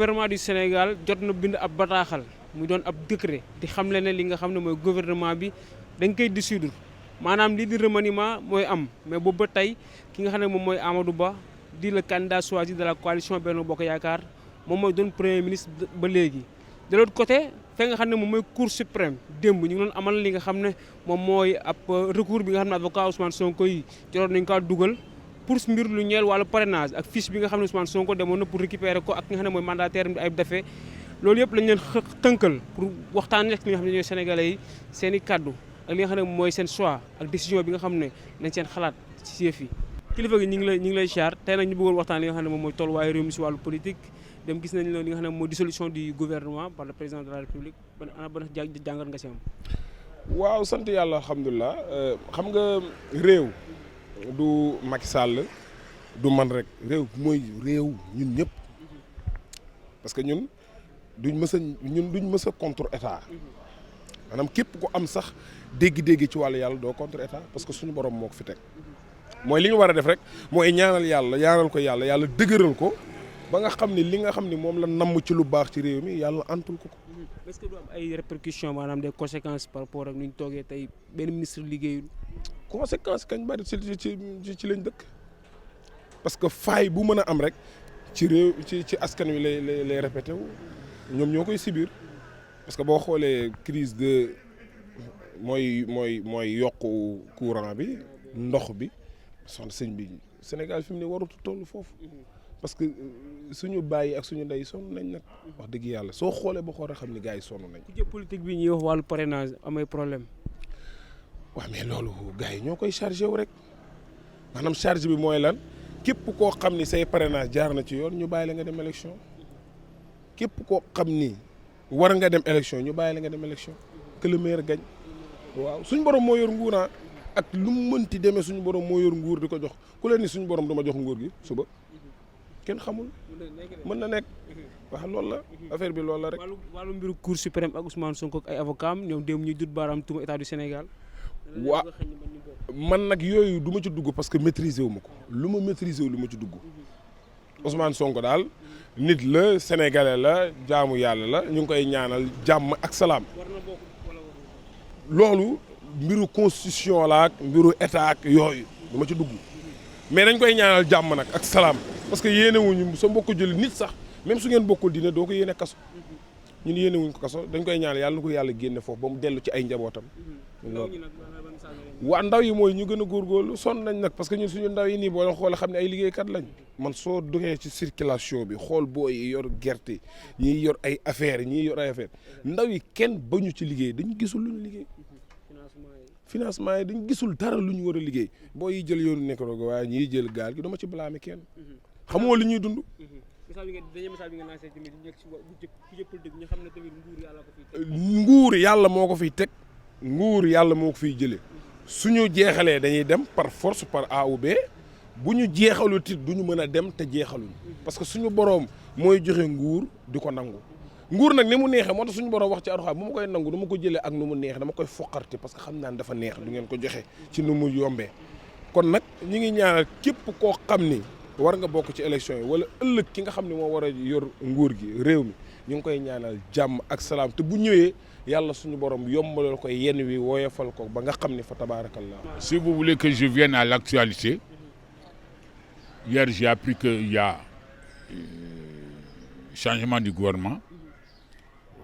gouvernement du Sénégal jot na bind ab bataaxal muy doon ab décret di xamle ne li nga xam ne mooy gouvernement bi dañ koy dissoudre maanaam lii di remaniement mooy am mais boobu ba tey ki nga xam ne moom mooy Amadou Ba di le candidat choisi de la coalition Benno Bokk Yaakaar moom mooy doon premier ministre ba léegi. de l'autre côté fe nga xam ne moom mooy cour suprême démb ñu ngi doon amal li nga xam ne moom mooy ab recours bi nga xam ne avocat Ousmane Sonko yi jotoon nañu kaa dugal pour mbir lu ñeel wàllu parrainage ak fiche bi nga xam ne Ousmane Sonko demoon na pour récupérer ko ak nga xam ne mooy mandataire bi Ayib Daffé loolu yëpp lañ leen tënkal pour waxtaan ak li nga xam ne ñooy sénégalais yi seen i kaddu ak li nga xam ne mooy seen choix ak décision bi nga xam ne nañ seen xalaat ci yëf yi. kilifa gi ñu ngi lay siyaar tey nag ñu bëggoon waxtaan li nga xam ne moom mooy tolluwaayu réew mi si wàllu politique dem gis nañ li nga xam ne mooy dissolution du gouvernement par le président de la république ban jàngat nga si am. waaw sant yàlla alhamdulilah xam nga réew du Macky Sall du man rek réew mooy réew ñun ñëpp parce que ñun duñ mës a contre état maanaam képp ku am sax dégg-dégg ci wàllu yàlla doo contre état parce que suñu borom moo ko fi teg mooy li ñu war a def rek mooy ñaanal ko yàlla dëgëral ko ba nga xam ni li nga xam ni moom la namm ci lu baax ci réew mi yàlla antul ko. est-ce que du am ay répercussions maanaam des conséquences par rapport ak nu ñu toogee tey benn ministre liggéeyul. conséquences kañ bari ci lañ dëkk parce que faay bu mën a am rek ci réew ci askan wi lay répété wu ñoom ñoo koy subir parce que boo xoolee crise de mooy yokku courant bi ndox bi soxna sëñ bi Sénégal fi mu ne waratu toll foofu. parce que suñu bàyyi ak suñu ndey sonn nañ nag wax dëgg yàlla soo xoolee ba xool xam ni gars yi sonn nañ. ku jëm politique bi ñuy wax wàllu parrainage amay problème. waaw mais loolu gars yi ñoo koy chargé wu rek maanaam charge bi mooy lan képp koo xam ni say parrainage jaar na ci yoon ñu bàyyi la nga dem élection képp koo xam ni war nga dem élection ñu bàyyi la nga dem élection que le meilleur gagne waaw suñu borom moo yor nguur ak lu mu mënti demee suñu borom moo yor nguur di ko jox ku leen ni suñu borom dama jox nguur gi suba. kenn xamul mën na nekk wax loolu la affaire bi loolu la rek. wàllu mbiru cour suprême ak Ousmane Sonko ak ay avocats am ñoom démb ñuy dut baaraam tuuma état du Sénégal. waa man nag yooyu du ma ci dugg parce que maîtriser wu ma ko lu ma maîtriser wu lu ma ci dugg Ousmane Sonko daal nit la sénégalais la jaamu yàlla la ñu ngi koy ñaanal jàmm ak salaam loolu mbiru constitution la ak mbiru état ak yooyu du ma ci dugg mais dañ koy ñaanal jàmm nag ak salaam. parce que yéene wuñu sa mbokku jullit nit sax même su ngeen bokkul dina doo ko yéene kaso ñun yéene wuñ ko kaso dañ koy ñaan yàlla na ko yàlla génne foofu ba mu dellu ci ay njabootam. loolu waa ndaw yi mooy ñu gën a góorgóorlu sonn nañ nag parce que ñun suñu ndaw yi nii boo leen xoolee xam ne ay liggéeykat lañ man soo doxee ci circulation bi xool booy yi yor gerte ñiy yor ay affaires ñiy yor ay affaires ndaw yi kenn bañu ci liggéey dañu gisul lu ñu liggéey. financement yi dañu gisul dara lu ñu war a liggéey boo yi jël yoonu nekk roog waaye ñiy jël gaal gi dama ci blâmer kenn. xamoo li ñuy dund. nguur yàlla moo ko fiy teg nguur yàlla moo ko fiy jëlee suñu jeexalee dañuy dem par force par A ou B bu ñu jeexalu tit du ñu mën a dem te jeexaluñ parce que suñu boroom mooy joxe nguur di ko nangu nguur nag ni mu neexee moo tax suñu boroom wax ci Alxuraan bu ma koy nangu dama ko jëlee ak nu mu neex dama koy foqarti parce que xam naa ne dafa neex du ngeen ko joxe ci nu mu yombee kon nag ñi ngi ñaanal képp koo xam ni war nga bokk ci élection yi wala ëllëg ki nga xam ne moo war a yor nguur gi réew mi ñu ngi koy ñaanal jàmm ak salaam te bu ñëwee yàlla suñu borom yombalal ko yenn wi woyofal ko ba nga xam ne fa tabaarakallah. Si vous voulez que je vienne à l'actualité, hier j'ai appris qu'il y a changement du gouvernement.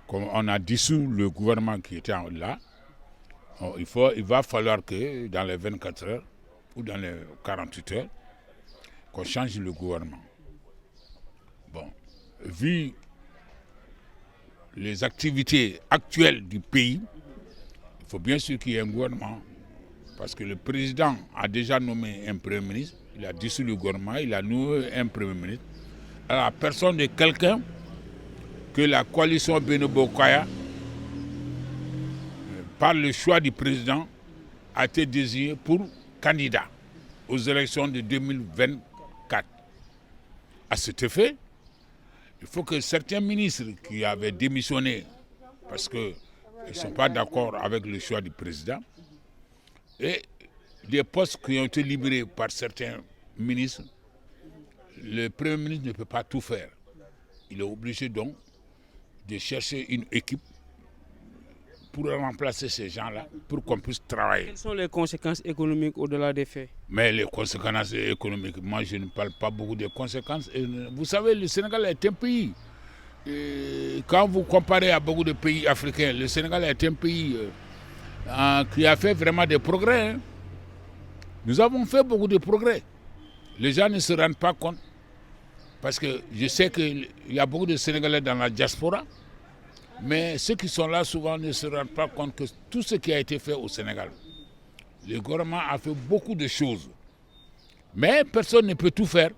Comme on a dissous le gouvernement qui était là, il va falloir que dans les 24 heures ou dans les 48 heures, qu'on change le gouvernement. Bon, vu les activités actuelles du pays, il faut bien sûr qu'il y ait un gouvernement. Parce que le président a déjà nommé un premier ministre, il a dissous le gouvernement, il a nommé un premier ministre. À la personne de quelqu'un que la coalition Benno Bokk Yaakaar, par le choix du président, a été désigné pour candidat aux élections de 2024. À cet effet, il faut que certains ministres qui avaient démissionné parce qu'ils ne sont pas d'accord avec le choix du président et des postes qui ont été libérés par certains ministres, le Premier ministre ne peut pas tout faire. il est obligé donc de chercher une équipe pour remplacer ces gens-là, pour qu'on puisse travailler. Quelles sont les conséquences économiques au-delà des faits? Mais les conséquences économiques, moi je ne parle pas beaucoup des conséquences. Et vous savez, le Sénégal est un pays, quand vous comparez à beaucoup de pays africains, le Sénégal est un pays qui a fait vraiment des progrès. Hein. Nous avons fait beaucoup de progrès. Les gens ne se rendent pas compte. Parce que je sais qu'il y a beaucoup de Sénégalais dans la diaspora. Mais ceux qui sont là souvent ne se rendent pas compte que tout ce qui a été fait au Sénégal, le gouvernement a fait beaucoup de choses. Mais personne ne peut tout faire.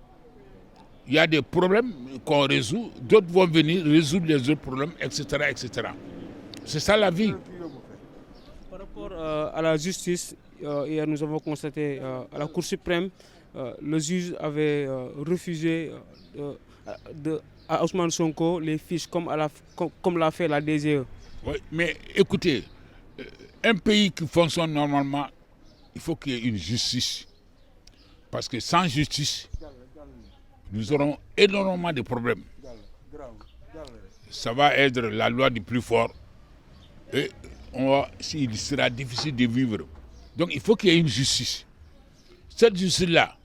Il y a des problèmes qu'on résout, d'autres vont venir résoudre les autres problèmes, etc. etc. C'est ça la vie. Par rapport à la justice, hier nous avons constaté à la Cour suprême, le juge avait refusé à Ousmane Sonko les fiches comme l'a fait la DGE. Oui, mais écoutez, un pays qui fonctionne normalement, il faut qu'il y ait une justice. Parce que sans justice, nous aurons énormément de problèmes. Ça va être la loi du plus fort. Et il sera difficile de vivre. Donc il faut qu'il y ait une justice. Cette justice-là,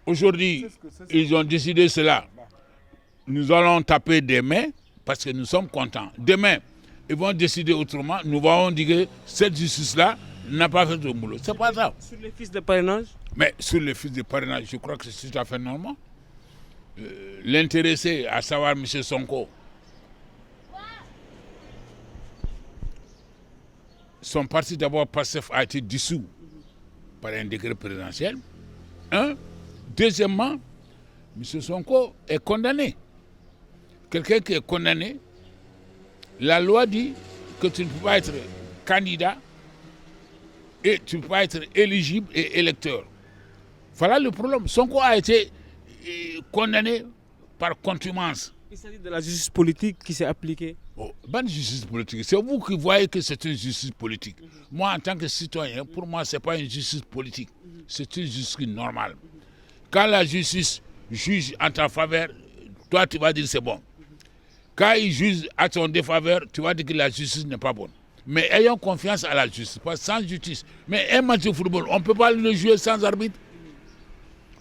aujourd'hui, ils ont décidé cela. Nous allons taper des mains parce que nous sommes contents. Demain, ils vont décider autrement. Nous allons dire que cette justice-là n'a pas fait son boulot. C'est pas ça. Sur les fiches de parrainage? Mais sur les fiches de parrainage, je crois que c'est tout à fait normal. L'intéressé, à savoir M. Sonko, son parti d'abord PASTEF a été dissous par un décret présidentiel. Deuxièmement, M. Sonko est condamné. Quelqu'un qui est condamné, la loi dit que tu ne peux pas être candidat et tu ne peux pas être éligible et électeur. Voilà le problème. Sonko a été condamné par contumace. Il s'agit de la justice politique qui s'est appliquée. Bonne justice politique. C'est vous qui voyez que c'est une justice politique. Moi, en tant que citoyen, pour moi, ce n'est pas une justice politique. C'est une justice normale. Quand la justice juge en ta faveur, toi, tu vas dire c'est bon. Quand il juge à ton défaveur, tu vas dire que la justice n'est pas bonne. Mais ayons confiance à la justice, pas sans justice. Mais un match de football, on ne peut pas le jouer sans arbitre.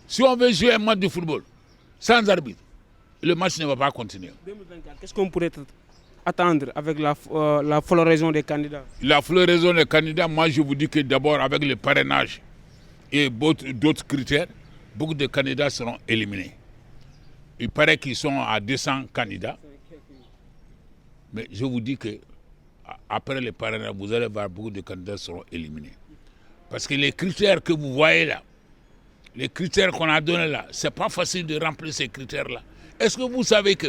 Si on veut jouer un match de football sans arbitre, le match ne va pas continuer. 2024, qu'est-ce qu'on pourrait attendre avec la floraison des candidats? La floraison des candidats, moi je vous dis que d'abord avec le parrainage et d'autres critères, beaucoup de candidats seront éliminés. Il paraît qu'ils sont à 200 candidats. Mais je vous dis que après le parrainage, vous allez voir beaucoup de candidats seront éliminés. Parce que les critères que vous voyez là, les critères qu'on a donnés là, c'est pas facile de remplir ces critères-là. Est-ce que vous savez que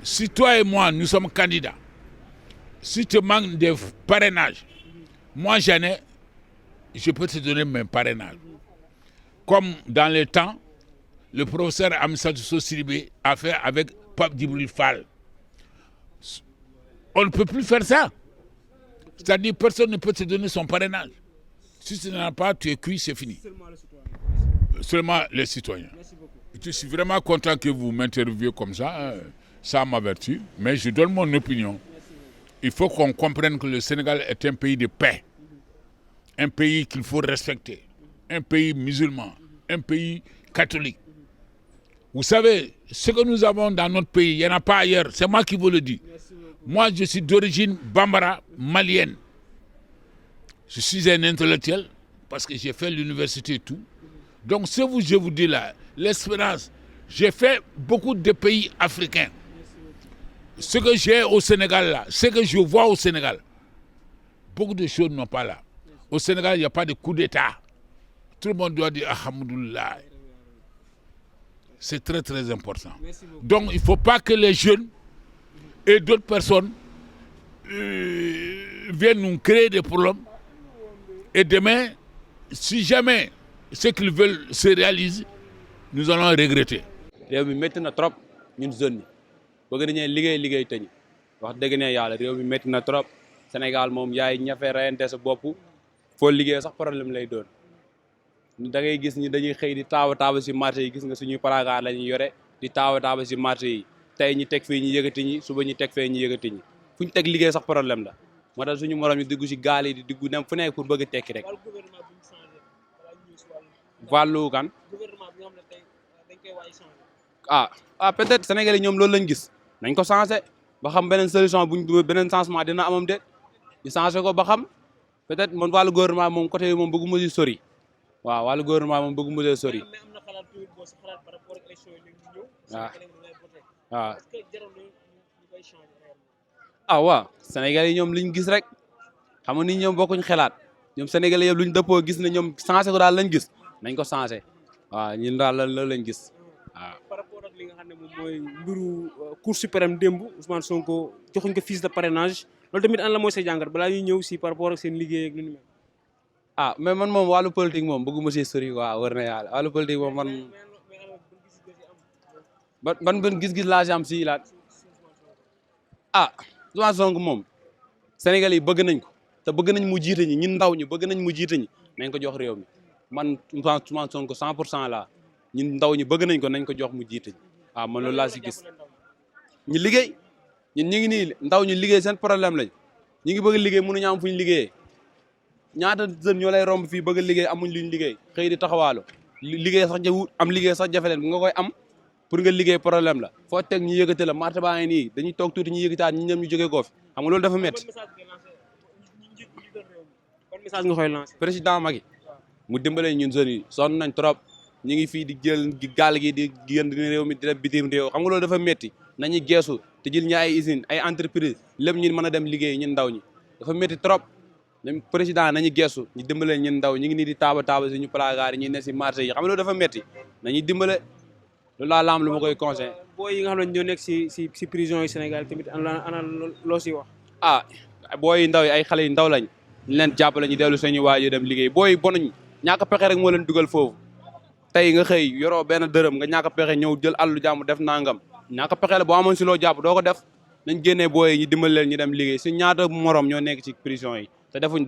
si toi et moi, nous sommes candidats, si tu manques de parrainage, moi j'en ai, je peux te donner mes parrainages. Comme dans le temps, le professeur Amsatou Sidibé a fait avec Pape Djibril Fall. On ne peut plus faire ça. C'est-à-dire personne ne peut te donner son parrainage. Si tu n'en as pas, tu es cuit, c'est fini. Seulement les citoyens. Merci beaucoup. Je suis vraiment content que vous m'interviewiez comme ça. Ça m'avertit. Mais je donne mon opinion. Il faut qu'on comprenne que le Sénégal est un pays de paix. Un pays qu'il faut respecter. Un pays musulman. Un pays catholique. Vous savez, ce que nous avons dans notre pays, il n'y en a pas ailleurs. C'est moi qui vous le dis. Moi, je suis d'origine bambara, malienne. Je suis un intellectuel parce que j'ai fait l'université et tout. Donc, je vous dis là, l'espérance, j'ai fait beaucoup de pays africains. Ce que j'ai au Sénégal là, ce que je vois au Sénégal, beaucoup de choses n'ont pas là. Au Sénégal, il n'y a pas de coup d'État. Tout le monde doit dire Alhamdoulilah. C'est très très important. Donc, il ne faut pas que les jeunes et d'autres personnes viennent nous créer des problèmes. Et demain, si jamais ce qu'ils veulent se réalise, nous allons regretter. réew mi métti na trop ñun jeunes ñi bëgg nañu liggéey te ñu wax dëgg ne yàlla réew mi métti na trop Sénégal moom yaay ñafe reyante sa bopp foo liggéey sax problème lay doon da ngay gis ñi dañuy xëy di taaba si marché yi gis nga suñuy paraga la ñuy yore di taaba si marché yi tey ñi teg fii ñi yëkkati ñi suba ñi teg fee ñi yëkkati ñi fu ñu teg liggéey sax problème la moo tax suñu morom ñu dugg si gaal yi di dugg dem fu nekk pour bëgg a tekki rek. wàllu kan. Peut-être Sénégalais ñoom loolu lañ gis nañ ko changé ba xam beneen solution beneen changement dina amam de ñu changé ko ba xam peut-être man wàllu gouvernement moom côté yi moom bëggu ma si sori waaw wàllu gouvernement moom bëggu ma si sori waaw Sénégalais yi ñoom liñ gis rek xam nga ni ñoom bokkuñ xelaat ñoom Sénégalais yëpp luñ dëppoo gis ne ñoom changé ko daal lañ gis nañ ko changé waaw ñun daal loolu lañ gis waaw. par rapport ak li nga xam ne moom mooy mbiru Cour suprême démb Ousmane Sonko joxuñ ko fiche de parrainage loolu tamit an la mooy sa jàngat balaa ñuy ñëw si par rapport ak seen liggéey ak lu ni mel. Mais man moom wàllu politique moom bëgguma si sori waaw war na yàlla wàllu politique moom man ban gis-gis laa si am si laat Ousmane Sonko moom Sénégal yi bëgg nañ ko te bëgg nañ mu jiite ñi ñun ndaw ñi bëgg nañ mu jiite ñi nañ ko jox réew mi man Ousmane Sonko 100% la ñun ndaw ñi bëgg nañ ko nañ ko jox mu jiite ñi man loolu laa si gis ñu liggéey ñun ñu ngi nii ndaw ñu liggéey seen problème lañ ñu ngi bëgg liggéey mënuñu am fu ñu liggéeyee ñaata jeunes ñoo lay romb fii bëgg liggéey amuñ luñ liggéey xëy di taxawaalu liggéey sax am liggéey sax jafe leen bu nga koy am pour nga liggéey problème la foo teg ñu yëkkate la marché baa ngi nii dañuy toog tuuti ñu yëkkataat ñi ñëm ñu jógee koo fi xam nga loolu dafa métti. ban message nga koy lancé. président Macky mu dimbale ñun jeunes yi sonn nañ trop ñu ngi fii di jël gaal gi di génn réew mi di dem bitim réew xam nga loolu dafa métti nañu geesu te jël ñu ay usine ay entreprise lépp ñun mën a dem liggéey ñun ndaw ñi dafa métti trop même président nañu geesu ñu dimbale ñun ndaw ñu ngi nii di taaba si ñu placard yi ñu ne si marché yi xam nga loolu dafa métti nañuy dimbale loolu laa laam lu ma koy conseillé. booy yi nga xam ne ñoo nekk si prison yi Sénégal tamit ana loo si wax. booy yi ndaw yi ay xale yu ndaw lañ ñu leen jàppale ñu dellu seen waajur dem liggéey booy yi bonuñ ñàkk pexe rek moo leen dugal foofu tey nga xëy yoroo benn dërëm nga ñàkk pexe ñëw jël àllu jàmm def nangam ñàkk pexe la boo amoon si loo jàpp doo ko def nañ génnee booy yi ñu dimbali leen ñu dem liggéey si ñaata morom ñoo nekk ci prison yi te defuñ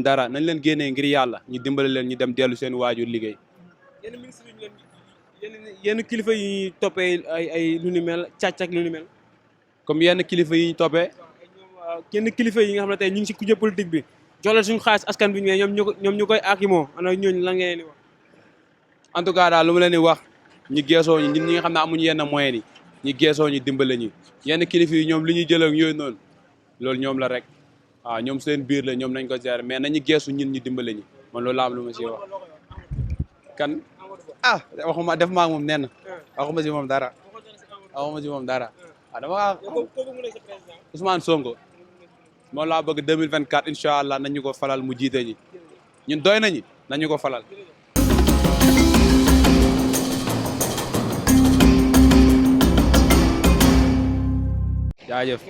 dara nañ leen génnee ngir yàlla ñu dimbali leen ñu dem dellu seen waajur liggéey. yenn ministre yi yenn kilifa yi ñuy toppee ay lu ni mel càcc ak lu ni mel. comme yenn kilifa yi ñu toppee. yenn kilifa yi nga xam ne tey ñu ngi si kujje politique bi jox leen suñu xaalis askan bi ñoom ñu koy aakimoo ana ñooñu la ngeen di wax. en tout cas daal lu ma leen di wax ñu geesoo ñi ñun ñi nga xam ne amuñu yenn moyens yi ñu geesoo ñu dimbale ñi yenn kilifa yi ñoom li ñuy jël ak yooyu noonu loolu ñoom la rek ñoom seen biir la ñoom nañ ko gérer mais nañu geesu ñun ñu dimbale ñi man loolu laa am lu ma siy wax. kan waxuma def maa moom nen waxuma si moom dara dama Ousmane Sonko moom laa bëgg 2024 incha allah nañu ko falal mu jiite ñi ñun doy nañu nañu ko falal. jaajëf.